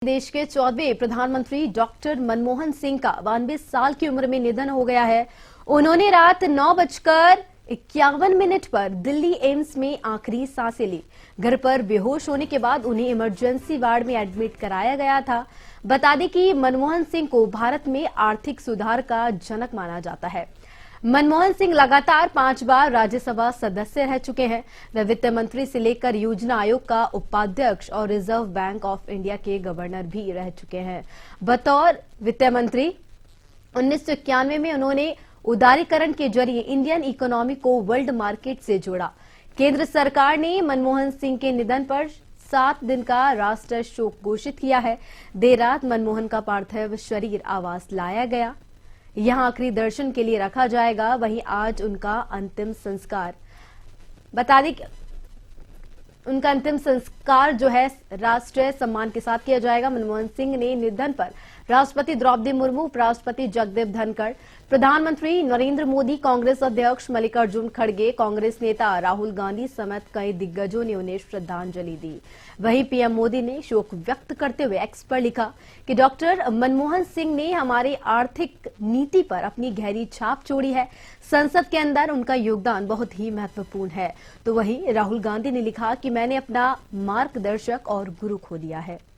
देश के 14वें प्रधानमंत्री डॉक्टर मनमोहन सिंह का 92 साल की उम्र में निधन हो गया है। उन्होंने रात 9:51 पर दिल्ली एम्स में आखिरी सांसें ली। घर पर बेहोश होने के बाद उन्हें इमरजेंसी वार्ड में एडमिट कराया गया था। बता दें कि मनमोहन सिंह को भारत में आर्थिक सुधार का जनक माना जाता है। मनमोहन सिंह लगातार 5 बार राज्यसभा सदस्य रह चुके हैं। वे वित्त मंत्री से लेकर योजना आयोग का उपाध्यक्ष और रिजर्व बैंक ऑफ इंडिया के गवर्नर भी रह चुके हैं। बतौर वित्त मंत्री 1991 में उन्होंने उदारीकरण के जरिए इंडियन इकोनॉमी को वर्ल्ड मार्केट से जोड़ा। केंद्र सरकार ने मनमोहन सिंह के निधन पर 7 दिन का राष्ट्रीय शोक घोषित किया है। देर रात मनमोहन का पार्थिव शरीर आवास लाया गया। यहां आखिरी दर्शन के लिए रखा जाएगा। वहीं आज उनका अंतिम संस्कार, बता दें उनका अंतिम संस्कार जो है राष्ट्रीय सम्मान के साथ किया जाएगा। मनमोहन सिंह ने निधन पर राष्ट्रपति द्रौपदी मुर्मू, उपराष्ट्रपति जगदीप धनखड़, प्रधानमंत्री नरेंद्र मोदी, कांग्रेस अध्यक्ष मल्लिकार्जुन खड़गे, कांग्रेस नेता राहुल गांधी समेत कई दिग्गजों ने उन्हें श्रद्धांजलि दी। वहीं पीएम मोदी ने शोक व्यक्त करते हुए एक्स पर लिखा कि डॉक्टर मनमोहन सिंह ने हमारी आर्थिक नीति पर अपनी गहरी छाप छोड़ी है। संसद के अंदर उनका योगदान बहुत ही महत्वपूर्ण है। तो वहीं राहुल गांधी ने लिखा कि मैंने अपना मार्गदर्शक और गुरु खो दिया है।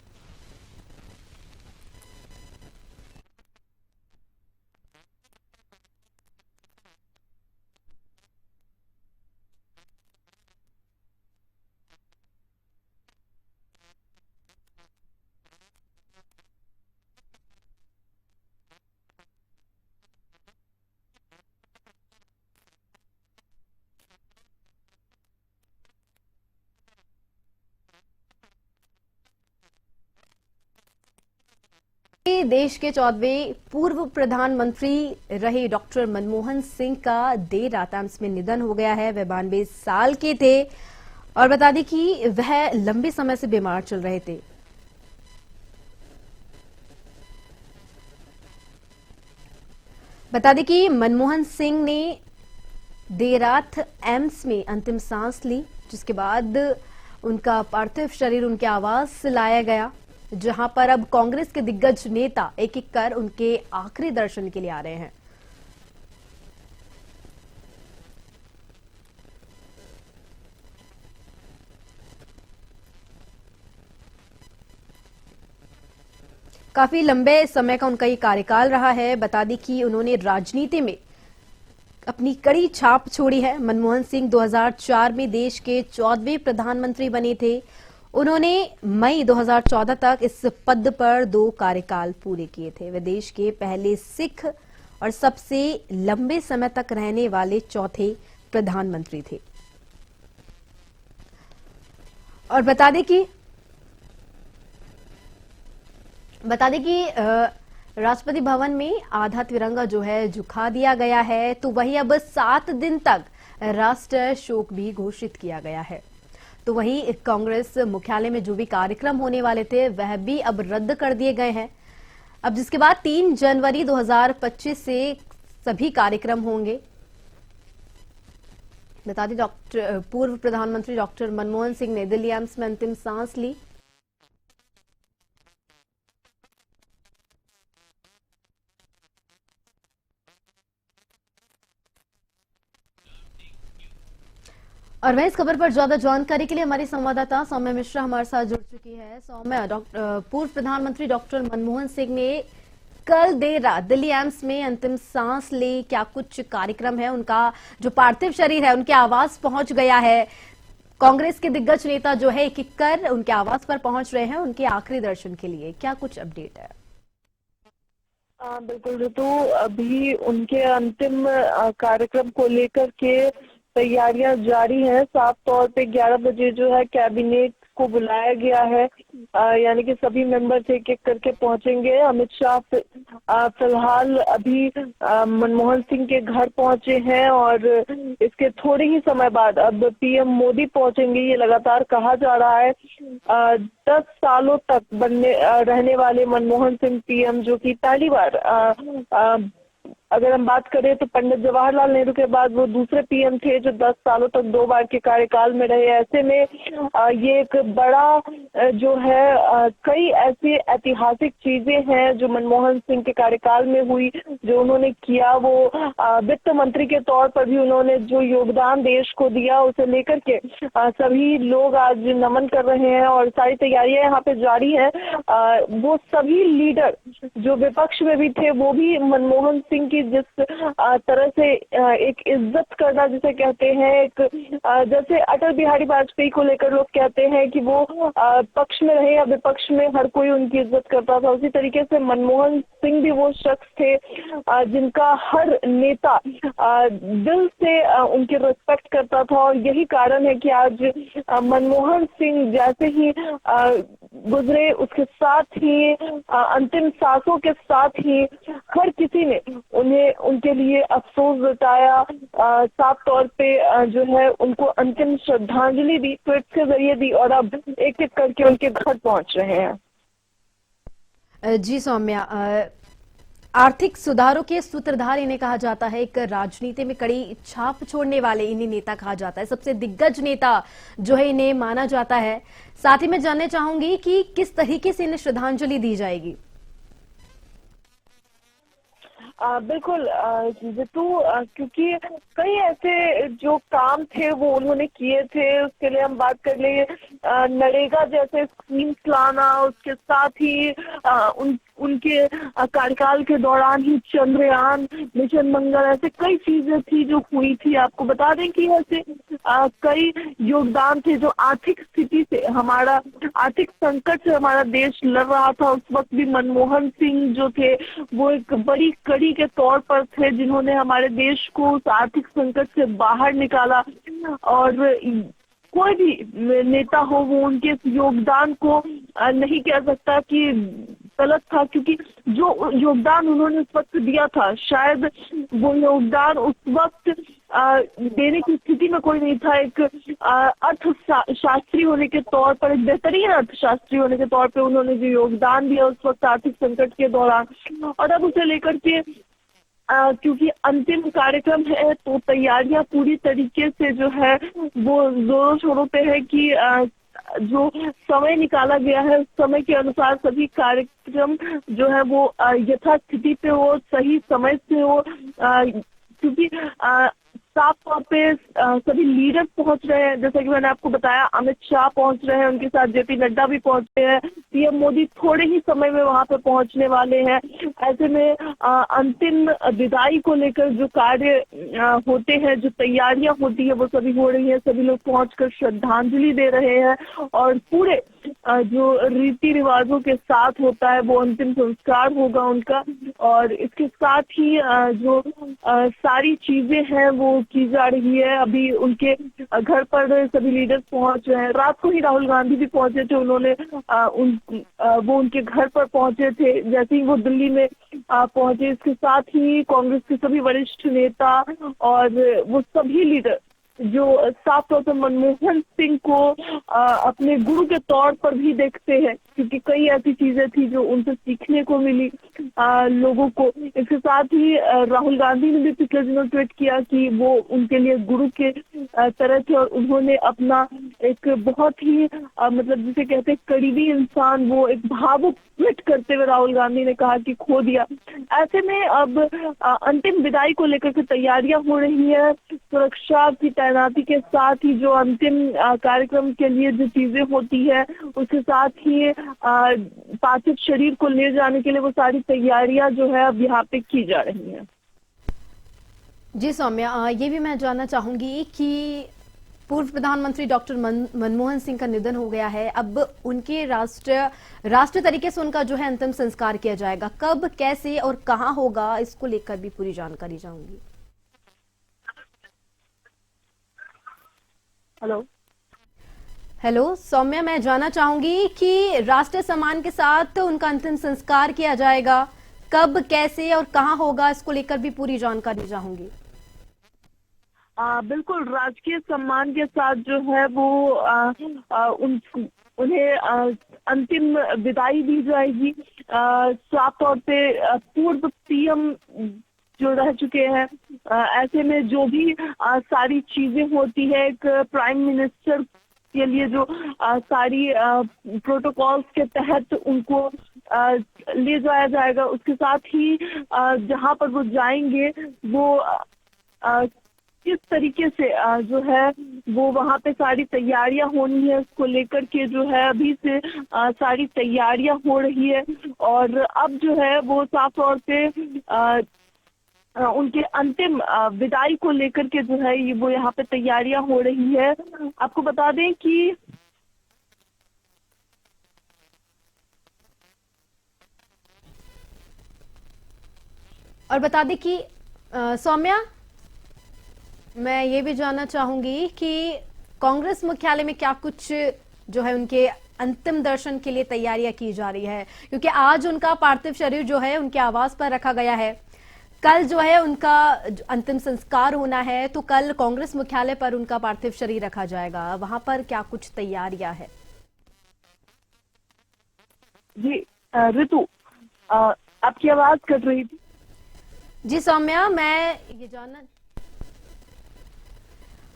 देश के 14वें पूर्व प्रधानमंत्री रहे डॉक्टर मनमोहन सिंह का देर रात एम्स में निधन हो गया है। वे 92 साल के थे और बता दें कि वह लंबे समय से बीमार चल रहे थे। बता दें कि मनमोहन सिंह ने देर रात एम्स में अंतिम सांस ली, जिसके बाद उनका पार्थिव शरीर उनके आवास लाया गया, जहां पर अब कांग्रेस के दिग्गज नेता एक एक कर उनके आखिरी दर्शन के लिए आ रहे हैं। काफी लंबे समय का उनका ये कार्यकाल रहा है। बता दें कि उन्होंने राजनीति में अपनी कड़ी छाप छोड़ी है। मनमोहन सिंह 2004 में देश के 14वें प्रधानमंत्री बने थे। उन्होंने मई 2014 तक इस पद पर 2 कार्यकाल पूरे किए थे। वे देश के पहले सिख और सबसे लंबे समय तक रहने वाले चौथे प्रधानमंत्री थे। और बता दें कि राष्ट्रपति भवन में आधा तिरंगा जो है झुका दिया गया है। तो वहीं अब 7 दिन तक राष्ट्रीय शोक भी घोषित किया गया है। तो वहीं कांग्रेस मुख्यालय में जो भी कार्यक्रम होने वाले थे वह भी अब रद्द कर दिए गए हैं। अब जिसके बाद 3 जनवरी 2025 से सभी कार्यक्रम होंगे। बता दें पूर्व प्रधानमंत्री डॉक्टर मनमोहन सिंह ने दिल्ली एम्स में अंतिम सांस ली। और वह इस खबर पर ज्यादा जानकारी के लिए हमारी संवाददाता सौम्या मिश्रा हमारे साथ जुड़ चुकी है। सौम्या, पूर्व प्रधानमंत्री डॉक्टर मनमोहन सिंह ने कल देर रात दिल्ली एम्स में अंतिम सांस ली। क्या कुछ कार्यक्रम है? उनका जो पार्थिव शरीर है उनके आवास पहुंच गया है। कांग्रेस के दिग्गज नेता जो है एक एक कर उनके आवास पर पहुंच रहे हैं उनके आखिरी दर्शन के लिए। क्या कुछ अपडेट है? बिल्कुल ऋतु, अभी उनके अंतिम कार्यक्रम को लेकर के तैयारियां जारी हैं। साफ तौर पे 11 बजे जो है कैबिनेट को बुलाया गया है, यानी कि सभी मेंबर्स एक एक करके पहुंचेंगे। अमित शाह फिलहाल अभी मनमोहन सिंह के घर पहुंचे हैं और इसके थोड़े ही समय बाद अब पीएम मोदी पहुंचेंगे। ये लगातार कहा जा रहा है 10 सालों तक रहने वाले मनमोहन सिंह पीएम, जो कि पहली बार अगर हम बात करें तो पंडित जवाहरलाल नेहरू के बाद वो दूसरे पीएम थे जो 10 सालों तक 2 बार के कार्यकाल में रहे। ऐसे में ये एक बड़ा जो है कई ऐसी ऐतिहासिक चीजें हैं जो मनमोहन सिंह के कार्यकाल में हुई, जो उन्होंने किया। वो वित्त मंत्री के तौर पर भी उन्होंने जो योगदान देश को दिया, उसे लेकर के सभी लोग आज नमन कर रहे हैं और सारी तैयारियां यहाँ पे जारी है। वो सभी लीडर जो विपक्ष में भी थे वो भी मनमोहन सिंह की जिस तरह से एक इज्जत करना जिसे कहते हैं, एक जैसे अटल बिहारी वाजपेयी को लेकर लोग कहते हैं कि वो पक्ष में रहे या विपक्ष में हर कोई उनकी इज्जत करता था, उसी तरीके से मनमोहन सिंह भी वो शख्स थे जिनका हर नेता दिल से उनकी रिस्पेक्ट करता था। और यही कारण है कि आज मनमोहन सिंह जैसे ही गुजरे, उसके साथ ही अंतिम सांसों के साथ ही हर किसी ने उन्हें उनके लिए अफसोस जताया, साफ तौर पे जो है उनको अंतिम श्रद्धांजलि दी, ट्वीट के जरिए दी और अब एक एक करके उनके घर पहुंच रहे हैं। जी सौम्या, आर्थिक सुधारों के सूत्रधार इन्हें कहा जाता है, एक राजनीति में कड़ी छाप छोड़ने वाले इन्हें नेता कहा जाता है, सबसे दिग्गज नेता जो है इन्हें माना जाता है। साथ ही मैं जानना चाहूंगी कि किस तरीके से इन्हें श्रद्धांजलि दी जाएगी। बिल्कुल जितू, क्योंकि कई ऐसे जो काम थे वो उन्होंने किए थे। उसके लिए हम बात कर ले नरेगा जैसे स्कीम्स लाना, उसके साथ ही उनके कार्यकाल के दौरान ही चंद्रयान, मिशन मंगल, ऐसे कई चीजें थी जो हुई थी। आपको बता दें कि ऐसे कई योगदान थे जो आर्थिक स्थिति से, हमारा आर्थिक संकट से हमारा देश लड़ रहा था, उस वक्त भी मनमोहन सिंह जो थे वो एक बड़ी कड़ी के तौर पर थे जिन्होंने हमारे देश को उस आर्थिक संकट से बाहर निकाला। और कोई भी नेता हो वो उनके योगदान को नहीं कह सकता कि गलत था, क्योंकि जो योगदान उन्होंने उस वक्त दिया था शायद वो योगदान उस वक्त देने की स्थिति में कोई नहीं था। एक अर्थशास्त्री होने के तौर पर, एक बेहतरीन अर्थशास्त्री होने के तौर पर उन्होंने जो योगदान दिया उस वक्त आर्थिक संकट के दौरान, और अब उसे लेकर के क्योंकि अंतिम कार्यक्रम है तो तैयारियां पूरी तरीके से जो है वो जोरों शोरों पे है कि जो समय निकाला गया है उस समय के अनुसार सभी कार्यक्रम जो है वो यथास्थिति पे हो, सही समय से हो, क्योंकि साफ तौर पे सभी लीडर पहुंच रहे हैं। जैसा कि मैंने आपको बताया, अमित शाह पहुंच रहे हैं, उनके साथ जेपी नड्डा भी पहुंच रहे हैं, पीएम मोदी थोड़े ही समय में वहां पे पहुंचने वाले हैं। ऐसे में अंतिम विदाई को लेकर जो कार्य होते हैं, जो तैयारियां होती है वो सभी हो रही है। सभी लोग पहुंचकर श्रद्धांजलि दे रहे हैं और पूरे जो रीति रिवाजों के साथ होता है वो अंतिम संस्कार होगा उनका। और इसके साथ ही जो सारी चीजें हैं वो की जा रही है। अभी उनके घर पर सभी लीडर्स पहुंच रहे हैं। रात को ही राहुल गांधी भी पहुंचे थे, उन्होंने वो उनके घर पर पहुंचे थे जैसे ही वो दिल्ली में पहुंचे। इसके साथ ही कांग्रेस के सभी वरिष्ठ नेता और वो सभी लीडर जो साफ तौर पर मनमोहन सिंह को अपने गुरु के तौर पर भी देखते हैं, क्योंकि कई ऐसी चीजें थी जो उनसे सीखने को मिली लोगों को। इसके साथ ही राहुल गांधी ने भी पिछले दिनों ट्वीट किया कि वो उनके लिए गुरु के तरह थे और उन्होंने अपना एक बहुत ही मतलब जिसे कहते हैं करीबी इंसान, वो एक भावुक ट्वीट करते हुए राहुल गांधी ने कहा कि खो दिया। ऐसे में अब अंतिम विदाई को लेकर के तैयारियां हो रही है, सुरक्षा की तैनाती के साथ ही जो अंतिम कार्यक्रम के लिए जो चीजें होती है उसके साथ ही पार्थिव शरीर को ले जाने के लिए वो सारी तैयारियां जो है अब यहाँ पे की जा रही हैं। जी सौम्या, ये भी मैं जानना चाहूंगी कि पूर्व प्रधानमंत्री डॉक्टर मनमोहन सिंह का निधन हो गया है, अब उनके राष्ट्र तरीके से उनका जो है अंतिम संस्कार किया जाएगा, कब, कैसे और कहां होगा, इसको लेकर भी पूरी जानकारी चाहूंगी। हेलो सौम्या, मैं जानना चाहूंगी कि राष्ट्रीय सम्मान के साथ उनका अंतिम संस्कार किया जाएगा, कब, कैसे और कहां होगा, इसको लेकर भी पूरी जानकारी चाहूंगी। बिल्कुल, राजकीय सम्मान के साथ जो है वो उन्हें अंतिम विदाई दी जाएगी। साफ तौर पे पूर्व पीएम जो रह चुके हैं। ऐसे में जो भी सारी चीजें होती है, एक प्राइम मिनिस्टर के लिए जो सारी प्रोटोकॉल्स के तहत उनको ले जाया जाएगा, उसके साथ ही जहां पर वो जाएंगे वो किस तरीके से जो है वो वहां पे सारी तैयारियां होनी है, उसको लेकर के जो है अभी से सारी तैयारियां हो रही है। और अब जो है वो साफ तौर पे उनके अंतिम विदाई को लेकर के जो है ये वो यहाँ पे तैयारियां हो रही है। आपको बता दें कि और बता दें कि सौम्या, मैं ये भी जानना चाहूंगी कि कांग्रेस मुख्यालय में क्या कुछ जो है उनके अंतिम दर्शन के लिए तैयारियां की जा रही है, क्योंकि आज उनका पार्थिव शरीर जो है उनके आवास पर रखा गया है। कल जो है उनका अंतिम संस्कार होना है, तो कल कांग्रेस मुख्यालय पर उनका पार्थिव शरीर रखा जाएगा। वहां पर क्या कुछ तैयारियां है? जी ऋतु, आपकी आवाज कट रही थी। जी सौम्या, मैं ये जानना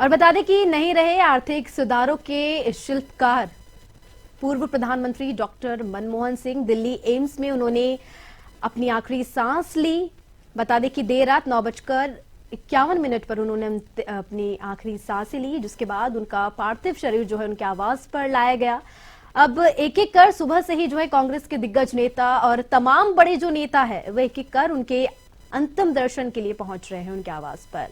और बता दें कि नहीं रहे आर्थिक सुधारों के शिल्पकार पूर्व प्रधानमंत्री डॉक्टर मनमोहन सिंह। दिल्ली एम्स में उन्होंने अपनी आखिरी सांस ली। बता दें कि देर रात 9:51 पर उन्होंने अपनी आखिरी सांसें ली, जिसके बाद उनका पार्थिव शरीर जो है उनके आवास पर लाया गया। अब एक एक कर सुबह से ही जो है कांग्रेस के दिग्गज नेता और तमाम बड़े जो नेता है वह एक एक कर उनके अंतिम दर्शन के लिए पहुंच रहे हैं उनके आवास पर।